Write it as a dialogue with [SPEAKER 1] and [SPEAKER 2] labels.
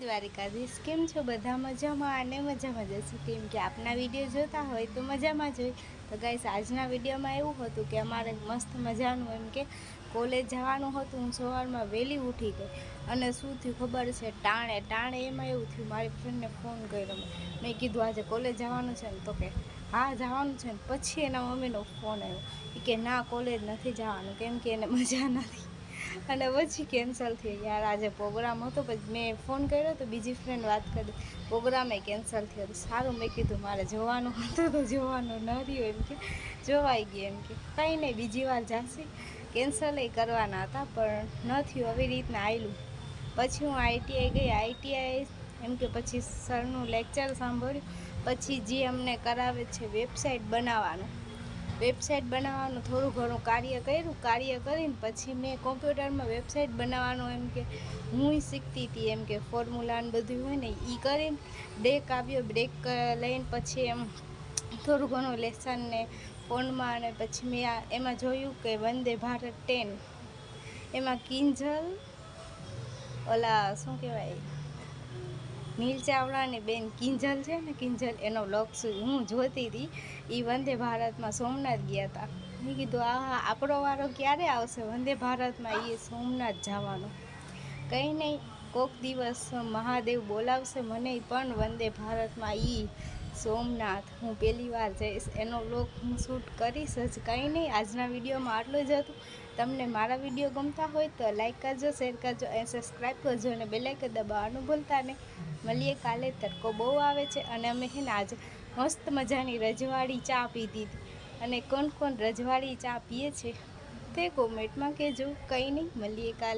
[SPEAKER 1] દ્વારિકાધીશ। કેમ છો બધા? મજામાં અને મજામાં જશો? કેમ કે આપના વિડીયો જોતા હોય તો મજામાં જ હોય। તો ગાઈસ, આજના વિડીયોમાં એવું હતું કે અમારે મસ્ત મજાનું એમ કે કોલેજ જવાનું હતું। હું સવારમાં વહેલી ઉઠી ગઈ અને શું થયું ખબર છે, ટાણે એમાં એવું થયું, મારી ફ્રેન્ડને ફોન કર્યો, મેં કીધું આજે કોલેજ જવાનું છે ને? તો કે હા જવાનું છે ને। પછી એના મમ્મીનો ફોન આવ્યો કે ના કોલેજ નથી જવાનું, કેમ કે એને મજા નથી અને પછી કેન્સલ થઈ। યાર આજે પ્રોગ્રામ હતો, પછી મેં ફોન કર્યો તો બીજી ફ્રેન્ડ વાત કરી, પ્રોગ્રામે કેન્સલ થયો। તો સારું, મેં કીધું મારે જોવાનું હતું તો જોવાનું ન રહ્યું, એમ કે જોવાઈ ગયું, એમ કે કંઈ નહીં બીજી વાર જાશી। કેન્સલ કરવાના હતા પણ ન થયું, આવી રીતના આવેલું। પછી હું આઈટીઆઈ ગઈ, આઈટીઆઈ એમ કે પછી સરનું લેક્ચર સાંભળ્યું, પછી જે અમને કરાવે છે વેબસાઇટ બનાવવાનું થોડું ઘણું કાર્ય કર્યું, કાર્ય કરીને પછી મેં કોમ્પ્યુટરમાં વેબસાઇટ બનાવવાનું એમ કે હું શીખતી હતી, એમ કે ફોર્મ્યુલાને બધું હોય ને એ કરીને બ્રેક આવ્યો, બ્રેક લઈને પછી એમ થોડું ઘણું લેસન ને ફોનમાં, અને પછી મેં એમાં જોયું કે વંદે ભારત ટ્રેન, એમાં કિંજલ ઓલા શું કહેવાય નીલ ચાવડાની બેન કિંજલ છે ને, કિંજલ એનો વ્લોગ હું જોતી હતી। એ વંદે ભારતમાં સોમનાથ ગયા હતા। મેં કીધું આ આપણો વારો ક્યારે આવશે વંદે ભારતમાં એ સોમનાથ જવાનો? કંઈ નહીં, કોક દિવસ મહાદેવ બોલાવશે મને પણ વંદે ભારતમાં સોમનાથ હું પહેલી વાર જઈશ, એનો વ્લોગ હું શૂટ કરીશ જ। કંઈ નહીં, આજના વિડીયોમાં આટલું જ હતું। તમને મારા વિડીયો ગમતા હોય તો લાઈક કરજો, શેર કરજો અને સબસ્ક્રાઈબ કરજો અને બેલ આઇકન દબાવવાનું ભૂલતા નહીં। મળીએ કાલે, તડકો બહુ આવે છે અને અમે છે ને આજે મસ્ત મજાની રજવાડી ચા પીધી હતી, અને કોણ કોણ રજવાડી ચા પીએ છે તે કોમેન્ટમાં કહેજો। કંઈ નહીં, મળીએ કાલે।